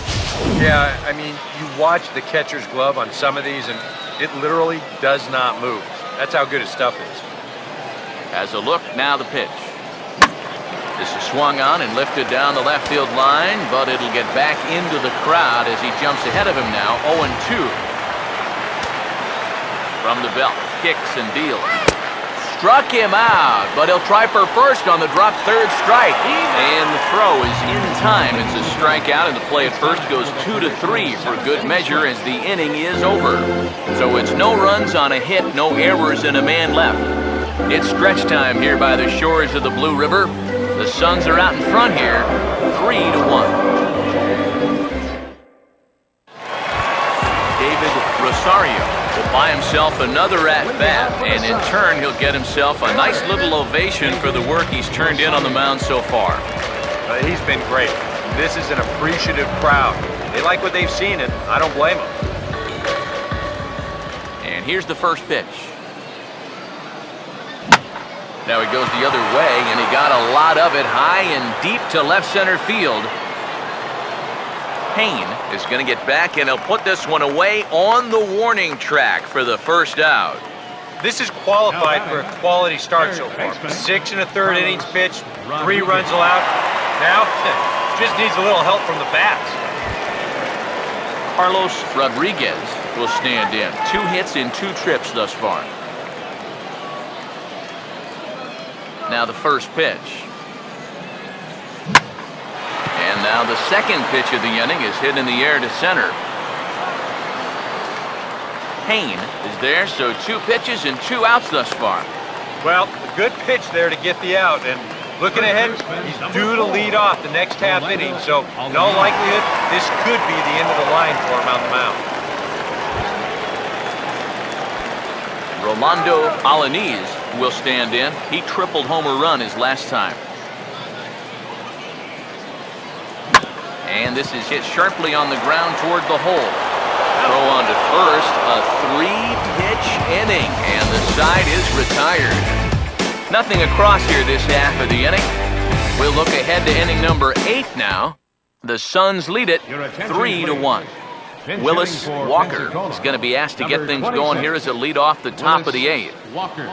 Yeah, I mean, you watch the catcher's glove on some of these, and it literally does not move. That's how good his stuff is. As a look, now the pitch. This is swung on and lifted down the left field line, but it'll get back into the crowd as he jumps ahead of him now, 0-2. From the belt, kicks and deals. Struck him out, but he'll try for first on the drop third strike. And the throw is in time. It's a strikeout, and the play at first goes 2-3 for good measure as the inning is over. So it's no runs on a hit, no errors, and a man left. It's stretch time here by the shores of the Blue River. The Suns are out in front here, 3-1. Rosario will buy himself another at-bat, and in turn, he'll get himself a nice little ovation for the work he's turned in on the mound so far. He's been great. This is an appreciative crowd. They like what they've seen, and I don't blame them. And here's the first pitch. Now he goes the other way, and he got a lot of it high and deep to left center field. Payne is going to get back, and he'll put this one away on the warning track for the first out. This is qualified for a quality start so far. 6 1/3 innings pitched, 3 runs allowed. Now, just needs a little help from the bats. Carlos Rodriguez will stand in. 2 hits in 2 trips thus far. Now the first pitch. And now the second pitch of the inning is hit in the air to center. Payne is there, so 2 pitches and 2 outs thus far. Well, a good pitch there to get the out, and looking ahead, he's due to lead off the next half inning, so in all likelihood, this could be the end of the line for him on the mound. Rolando Alanis will stand in. He tripled homer run his last time. And this is hit sharply on the ground toward the hole. Throw on to first, a 3-pitch inning, and the side is retired. Nothing across here this half of the inning. We'll look ahead to inning number 8 now. The Suns lead it 3-1. Willis Walker is going to be asked to get things going here as a lead off the top of the 8th. Walker.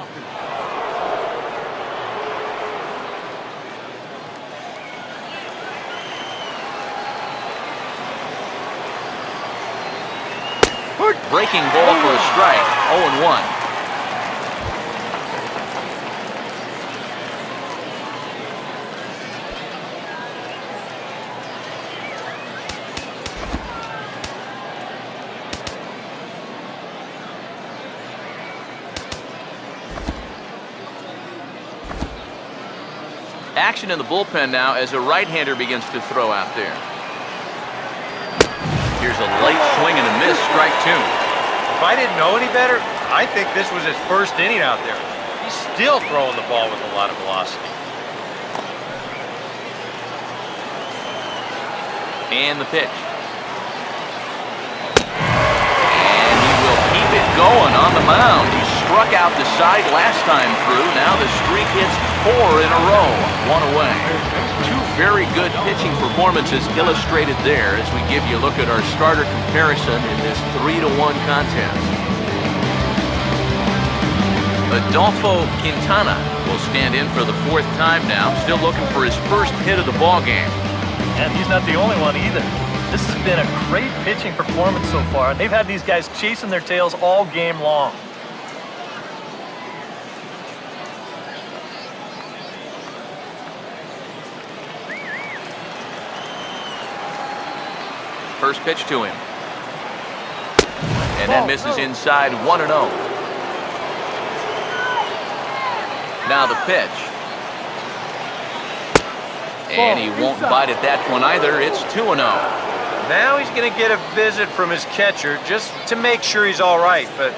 Breaking ball for a strike, 0-1. Action in the bullpen now as a right-hander begins to throw out there. Here's a late swing and a miss, strike 2. If I didn't know any better, I think this was his first inning out there. He's still throwing the ball with a lot of velocity. And the pitch. And he will keep it going on the mound. He struck out the side last time through. Now the streak hits 4 in a row. 1 away. 2 very good pitching performances illustrated there as we give you a look at our starter comparison in this 3-1 contest. Adolfo Quintana will stand in for the 4th time now, still looking for his first hit of the ball game. And he's not the only one either. This has been a great pitching performance so far. They've had these guys chasing their tails all game long. First pitch to him. And that misses inside, 1-0. Now the pitch. And he won't bite at that one either. It's 2-0. Now he's going to get a visit from his catcher just to make sure he's all right. But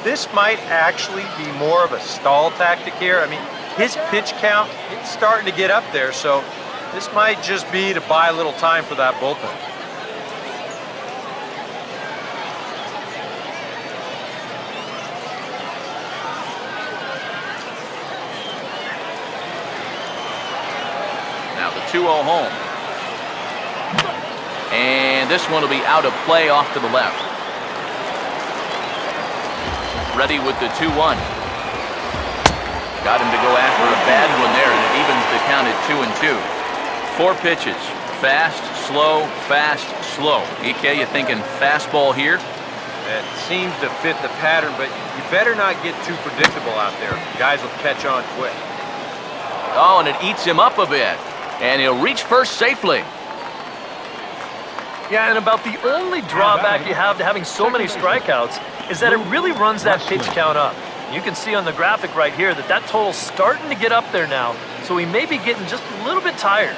this might actually be more of a stall tactic here. I mean, his pitch count, it's starting to get up there. So this might just be to buy a little time for that bullpen. Now the 2-0 home. And this one will be out of play off to the left. Ready with the 2-1. Got him to go after a bad one there, and it evens the count at 2-2. 4 pitches. Fast, slow, slow. EK, you thinking fastball here? That seems to fit the pattern, but you better not get too predictable out there. Guys will catch on quick. Oh, and it eats him up a bit. And he'll reach first safely. Yeah, and about the only drawback you have to having so many strikeouts is that it really runs that pitch count up. You can see on the graphic right here that that total's starting to get up there now, so he may be getting just a little bit tired.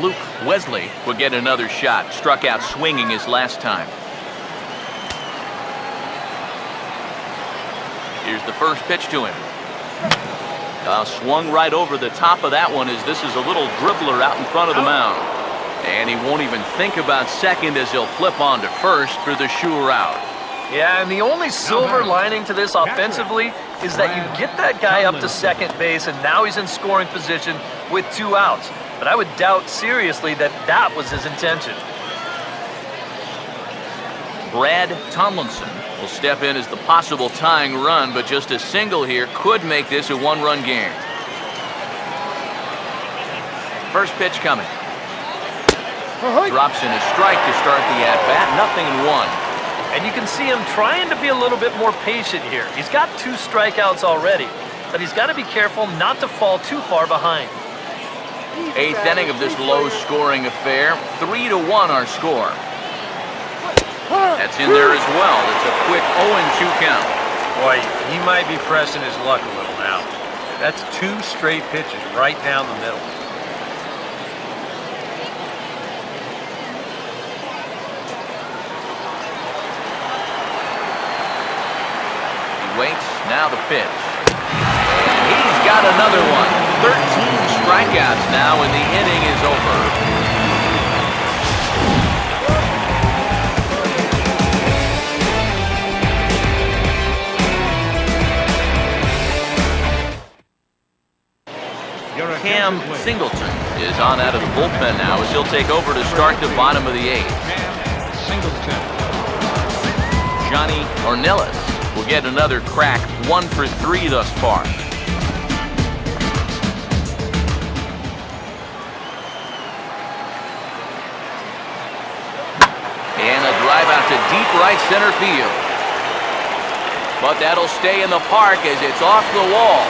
Luke Wesley will get another shot. Struck out swinging his last time. Here's the first pitch to him. Swung right over the top of that one as this is a little dribbler out in front of the mound. And he won't even think about second as he'll flip on to first for the sure out. Yeah, and the only silver lining to this offensively is that you get that guy up to second base, and now he's in scoring position with 2 outs. But I would doubt seriously that that was his intention. Brad Tomlinson will step in as the possible tying run, but just a single here could make this a 1-run game. First pitch coming. Drops in a strike to start the at-bat. 0-1. And you can see him trying to be a little bit more patient here. He's got 2 strikeouts already, but he's got to be careful not to fall too far behind. 8th inning of this low-scoring affair. 3-1 our score. That's in there as well. It's a quick 0-2 count. Boy, he might be pressing his luck a little now. That's 2 straight pitches right down the middle. Waits, now the pitch. And he's got another one. 13 strikeouts now, and the inning is over. Cam Singleton is on out of the bullpen now as he'll take over to start the bottom of the 8th. Johnny Ornelas will get another crack, 1 for 3 thus far. And a drive out to deep right center field. But that'll stay in the park as it's off the wall.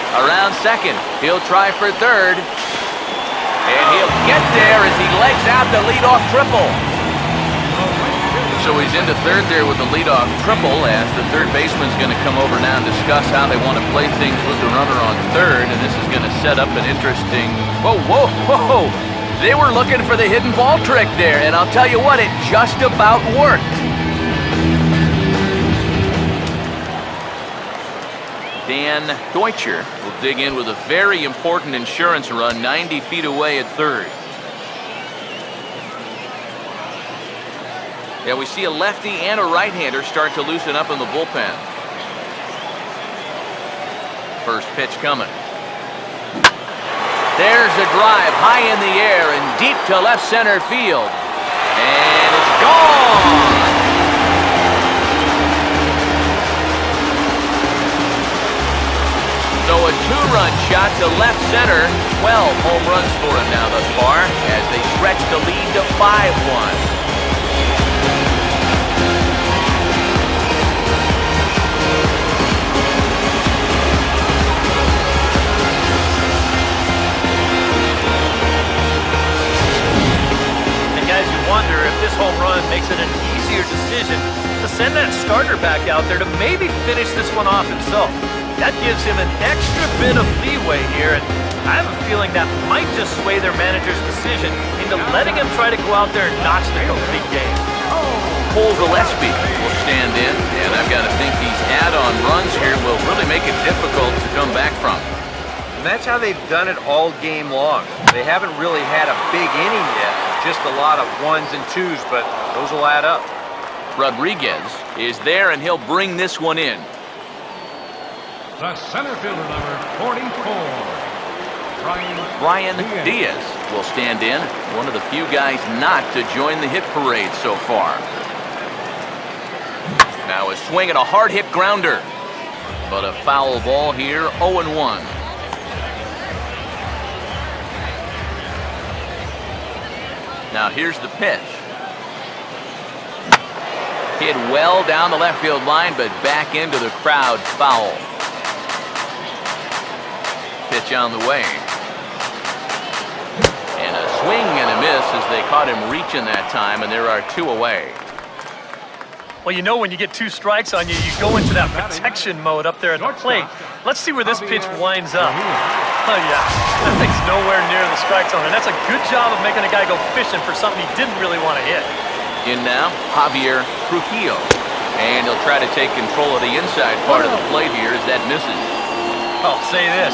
Around second, he'll try for third. And he'll get there as he legs out the leadoff triple. So he's into third there with the leadoff triple as the third baseman's going to come over now and discuss how they want to play things with the runner on third. And this is going to set up an interesting... Whoa. They were looking for the hidden ball trick there. And I'll tell you what, it just about worked. Dan Deutscher will dig in with a very important insurance run 90 feet away at third. Yeah, we see a lefty and a right-hander start to loosen up in the bullpen. First pitch coming. There's a drive high in the air and deep to left center field. And it's gone! So a 2-run shot to left center. 12 home runs for him now thus far as they stretch the lead to 5-1. Wonder if this home run makes it an easier decision to send that starter back out there to maybe finish this one off himself. That gives him an extra bit of leeway here, and I have a feeling that might just sway their manager's decision into letting him try to go out there and notch the complete game. Cole Gillespie will stand in, and I've got to think these add-on runs here will really make it difficult to come back from. And that's how they've done it all game long. They haven't really had a big inning yet. Just a lot of 1s and 2s, but those will add up. Rodriguez is there, and he'll bring this one in. The center fielder, number 44, Brian Diaz will stand in, one of the few guys not to join the hit parade so far. Now a swing and a hard hit grounder, but a foul ball here, 0-1. Now here's the pitch. Hit well down the left field line, but back into the crowd, foul. Pitch on the way. And a swing and a miss as they caught him reaching that time, and there are 2 away. Well, you know when you get 2 strikes on you, you go into that protection mode up there at the plate. Let's see where this pitch winds up. Oh, yeah. That thing's nowhere near the strike zone, and that's a good job of making a guy go fishing for something he didn't really want to hit. In now, Javier Trujillo. And he'll try to take control of the inside part of the plate here as that misses. I'll say this.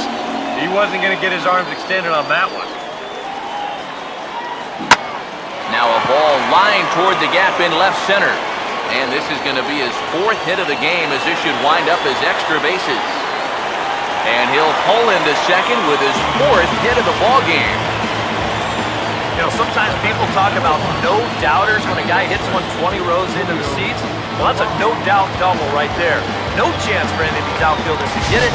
He wasn't going to get his arms extended on that one. Now a ball lined toward the gap in left center. And this is going to be his 4th hit of the game, as this should wind up as extra bases. And he'll pull into second with his 4th hit of the ball game. You know, sometimes people talk about no-doubters when a guy hits one 20 rows into the seats. Well, that's a no-doubt double right there. No chance for any of these outfielders to get it.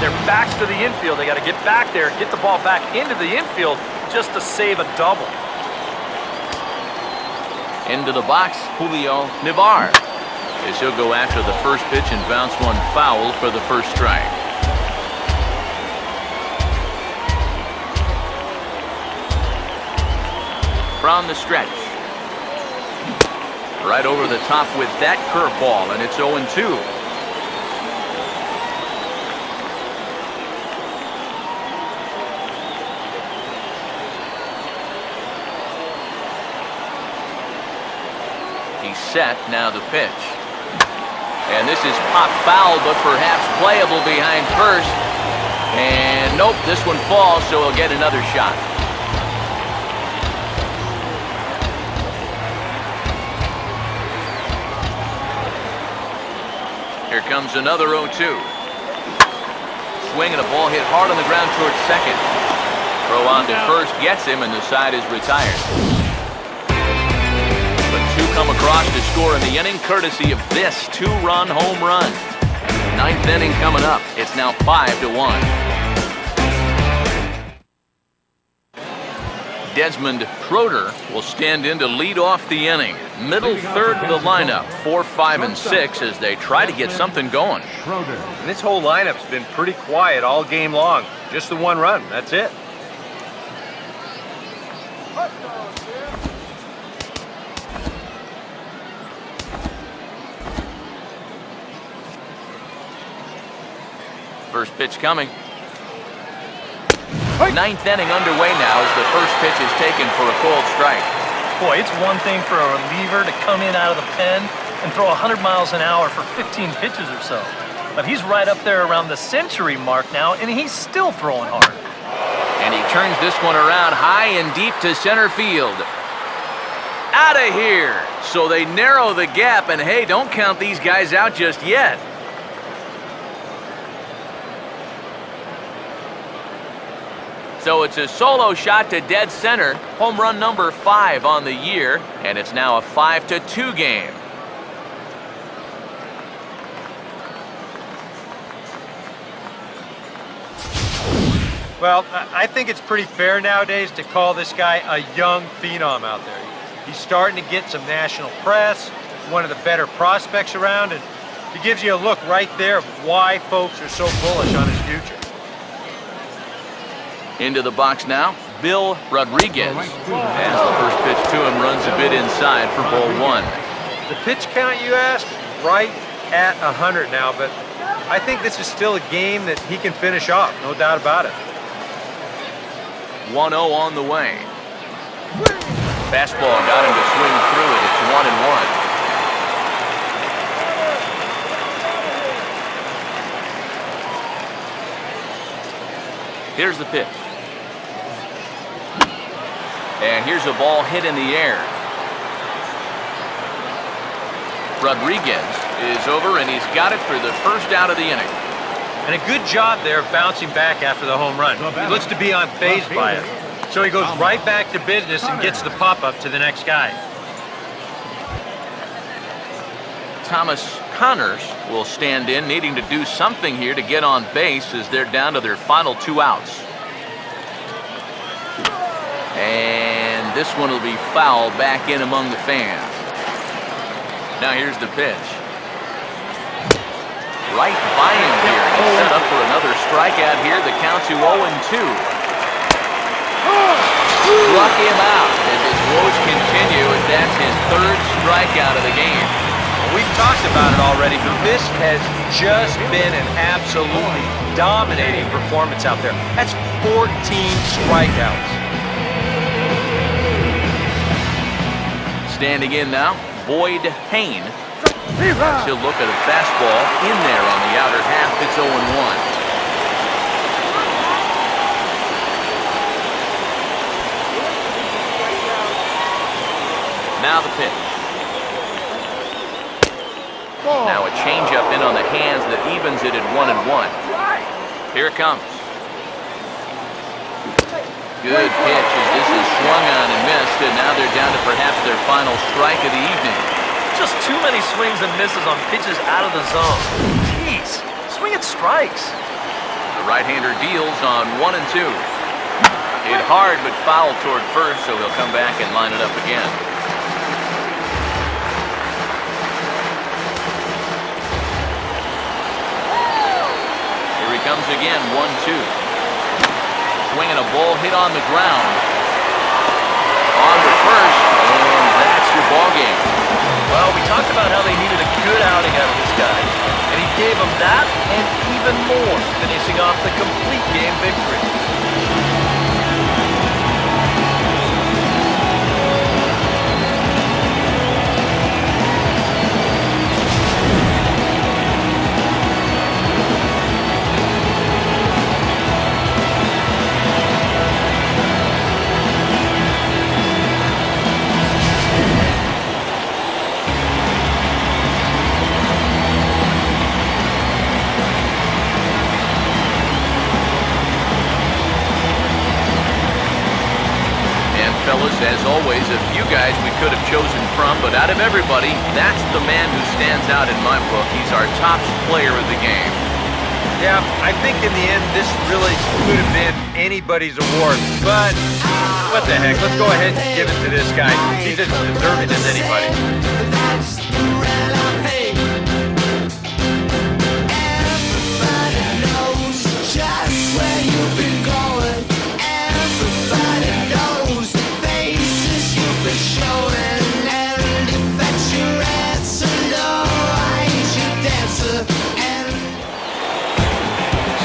Their backs to the infield. They got to get back there, get the ball back into the infield just to save a double. Into the box, Julio Nivar, as he'll go after the first pitch and bounce one foul for the first strike. From the stretch. Right over the top with that curveball, and it's 0-2. He's set, now the pitch. And this is pop foul, but perhaps playable behind first. And nope, this one falls, so he'll get another shot. Here comes another 0-2. Swing and a ball hit hard on the ground towards second. Throw on to first, gets him, and the side is retired. But 2 come across to score in the inning, courtesy of this 2-run home run. 9th inning coming up. It's now 5-1. Desmond Schroeder will stand in to lead off the inning. Middle third of the lineup, 4, 5, and 6 as they try to get something going. And this whole lineup's been pretty quiet all game long. Just the 1 run, that's it. First pitch coming. 9th inning underway now as the first pitch is taken for a cold strike. Boy, it's one thing for a reliever to come in out of the pen and throw 100 miles an hour for 15 pitches or so. But he's right up there around the century mark now, and he's still throwing hard. And he turns this one around high and deep to center field. Out of here! So they narrow the gap, and hey, don't count these guys out just yet. So it's a solo shot to dead center, home run number 5 on the year, and it's now a 5-2 game. Well, I think it's pretty fair nowadays to call this guy a young phenom out there. He's starting to get some national press, one of the better prospects around, and he gives you a look right there of why folks are so bullish on his future. Into the box now, Bill Rodriguez. As the first pitch to him runs a bit inside for ball 1. The pitch count, you ask, right at 100 now, but I think this is still a game that he can finish off, no doubt about it. 1-0 on the way. Fastball got him to swing through it. It's 1-1. Here's the pitch. And here's a ball hit in the air. Rodriguez is over, and he's got it for the first out of the inning. And a good job there of bouncing back after the home run. He looks to be unfazed by it. So he goes right back to business and gets the pop-up to the next guy. Thomas Connors will stand in, needing to do something here to get on base as they're down to their final 2 outs. And this one will be fouled back in among the fans. Now here's the pitch. Right by him here. He's set up for another strikeout here. The count to 0-2. Struck him out as his woes continue, as that's his 3rd strikeout of the game. We've talked about it already, but this has just been an absolutely dominating performance out there. That's 14 strikeouts. Standing in now, Boyd Hayne. He'll look at a fastball in there on the outer half. It's 0-1. Now the pitch. Now a changeup in on the hands that evens it at 1-1. Here it comes. Good pitch as this is swung on and missed, and now they're down to perhaps their final strike of the evening. Just too many swings and misses on pitches out of the zone. Jeez, swing at strikes. The right-hander deals on 1 and 2. Hit hard but foul toward first, so he'll come back and line it up again. Here he comes again, 1-2. Swinging a ball hit on the ground. On to first, and that's your ball game. Well, we talked about how they needed a good outing out of this guy, and he gave them that and even more, finishing off the complete game victory. Fellas, as always, a few guys we could have chosen from, but out of everybody, that's the man who stands out in my book. He's our top player of the game. Yeah, I think in the end, this really could have been anybody's award, but what the heck, let's go ahead and give it to this guy. He's as deserving as anybody.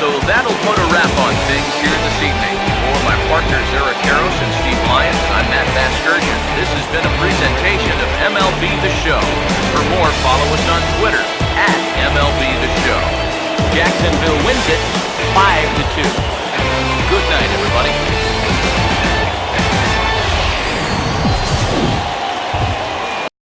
So that'll put a wrap on things here this evening. For my partners Eric Harris and Steve Lyons, I'm Matt Vasgersian. This has been a presentation of MLB The Show. For more, follow us on Twitter @MLB The Show. Jacksonville wins it 5-2.